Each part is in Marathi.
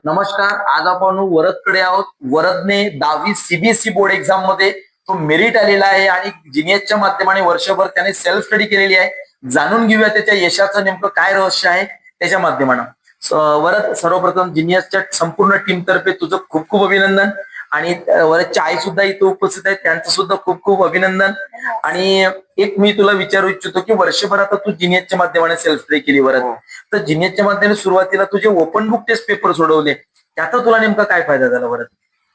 नमस्कार. आज आपण वरदकडे आहोत. वरदने 10वी सीबीएसई बोर्ड एक्झाम मध्ये तो मेरिट आलेला आहे आणि जिनियसच्या माध्यमाने वर्षभर त्याने सेल्फ स्टडी केलेली आहे. जाणून घेऊया त्याच्या यशाचं नेमकं काय रहस्य आहे त्याच्या माध्यमानं. वरद, सर्वप्रथम जिनियसच्या संपूर्ण टीम तर्फे तुझं खूप खूप अभिनंदन. आणि वरदच्या आई सुद्धा इथे उपस्थित आहेत, त्यांचं सुद्धा खूप खूप अभिनंदन. आणि एक मी तुला विचारू इच्छितो की वर्षभर आता तू जिनियसच्या माध्यमाने सेल्फ स्टडी केली वरद. तर जिनियसच्या माध्यमाने सुरुवातीला तुझे ओपन बुक टेस्ट पेपर सोडवले, त्याचा तुला नेमका काय फायदा झाला बरं?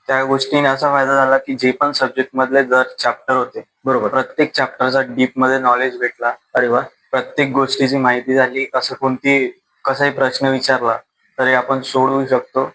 त्या गोष्टीने असा फायदा झाला की जे पण सब्जेक्ट मधले दर चॅप्टर होते, बरोबर, प्रत्येक चॅप्टरचा डीप मध्ये नॉलेज भेटला. अरे वा. प्रत्येक गोष्टीची माहिती झाली. कसाही प्रश्न विचारला तरी आपण सोडवू शकतो.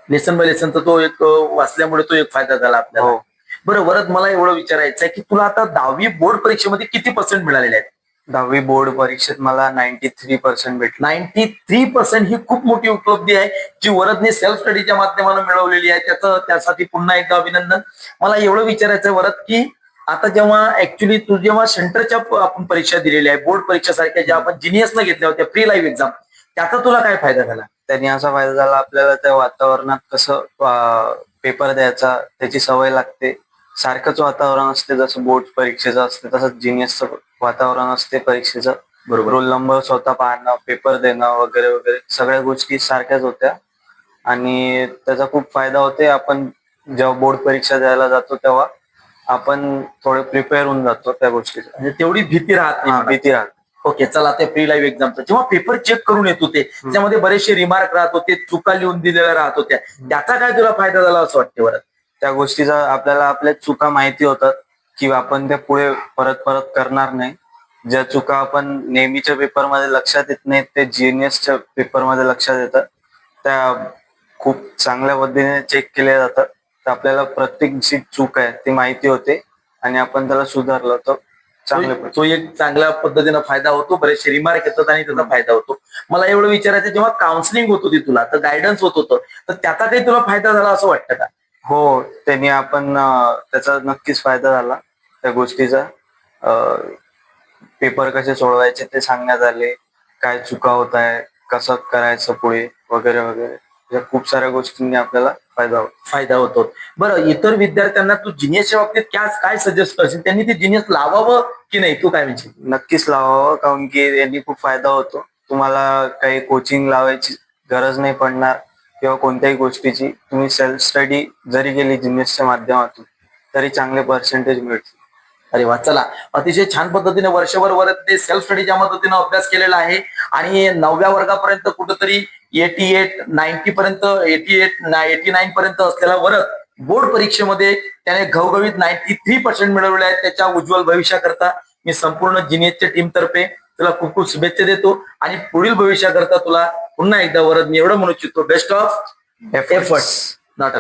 लेसन बाय लेसन तर तो एक वाचल्यामुळे तो एक फायदा झाला आपल्याला. हो. बरं वरद, मला एवढं विचारायचं आहे की तुला आता 10वी बोर्ड परीक्षेमध्ये किती पर्सेंट मिळालेले आहेत? 10वी बोर्ड परीक्षेत मला 93% भेटला. 93% ही खूप मोठी उपलब्धी आहे जी वरदने सेल्फ स्टडीच्या माध्यमातून मिळवलेली आहे. त्यासाठी पुन्हा एकदा अभिनंदन. मला एवढं विचारायचं आहे वरद की आता जेव्हा ऍक्च्युली तू जेव्हा सेंटरच्या आपण परीक्षा दिलेल्या आहे, बोर्ड परीक्षा सारख्या ज्या आपण जिनियसनं घेतल्या होत्या प्री लाईव्ह एक्झाम, त्याचा तुला काय फायदा झाला? त्यांनी असा फायदा झाला, आपल्याला त्या वातावरणात कसं पेपर द्यायचा त्याची सवय लागते. सारखंच वातावरण असते, जसं बोर्ड परीक्षेचं असते तसंच जिनियसचं वातावरण असते परीक्षेचं. बरोबर. रोल नंबर स्वतः पाहणं, पेपर देणं वगैरे वगैरे सगळ्या गोष्टी सारख्याच होत्या आणि त्याचा खूप फायदा होते. आपण जेव्हा बोर्ड परीक्षा द्यायला जातो तेव्हा आपण थोडे प्रिपेअर होऊन जातो त्या गोष्टीचा. म्हणजे तेवढी भीती राहत नाही. भीती राहत. ओके, चला ते प्री लाईव्ह एक्झामचं जेव्हा पेपर चेक करून येत होते त्यामध्ये बरेचसे रिमार्क राहत होते, चुका लिहून दिलेल्या राहत होत्या, त्याचा काय तुला फायदा झाला असं वाटते बरं? त्या गोष्टीचा आपल्याला आपल्या चुका माहिती होतात की आपण त्या पुढे परत परत करणार नाही. ज्या चुका आपण नेहमीच्या पेपरमध्ये लक्षात येत नाहीत ते जीएनएसच्या पेपरमध्ये लक्षात येतात. त्या खूप चांगल्या पद्धतीने चेक केल्या जातात. तर आपल्याला प्रत्येक जी चूक आहे ती माहिती होते आणि आपण त्याला सुधारलं तर तो एक चांगल्या पद्धतीने फायदा होतो. बरेचसे रिमार्क येतात आणि त्याचा फायदा होतो. मला एवढं विचारायचं, जेव्हा काउन्सिलिंग होत होती तुला तर गायडन्स होत होतं, तर त्याचा काही तुला फायदा झाला असं वाटतं का? हो, त्यांनी त्याचा नक्कीच फायदा झाला. त्या गोष्टीचा पेपर कसे सोडवायचे ते सांगण्यात आले, काय चुका होत आहे, कसं करायचं पुढे वगैरे वगैरे. या खूप साऱ्या गोष्टींनी आपल्याला फायदा होतो. बरं, इतर विद्यार्थ्यांना तू जिनियसच्या बाबतीत काय सजेस्ट करशील? त्यांनी ते जिनियस लावावं की नाही, तू काय म्हणशील? नक्कीच लावावं, कारण की यांनी खूप फायदा होतो. तुम्हाला काही कोचिंग लावायची गरज नाही पडणार किंवा कोणत्याही गोष्टीची. तुम्ही सेल्फ स्टडी जरी केली जिनियसच्या माध्यमातून तरी चांगले पर्सेंटेज मिळतील. अरे वा, चला, अतिशय छान पद्धतीने वर्षभर वरदने सेल्फ स्टडीच्या मदतीने अभ्यास केलेला आहे आणि 9व्या वर्गापर्यंत कुठंतरी 88-90 पर्यंत 89 पर्यंत असलेला वरद बोर्ड परीक्षेमध्ये त्याने घवघवीत 93% मिळवले आहेत. त्याच्या उज्ज्वल भविष्याकरता मी संपूर्ण जिनियसच्या टीम तर्फे तुला खूप खूप शुभेच्छा देतो आणि पुढील भविष्याकरता तुला पुन्हा एकदा वरद मी एवढं म्हणू इच्छितो, बेस्ट ऑफ एफर्ट्स. नॉट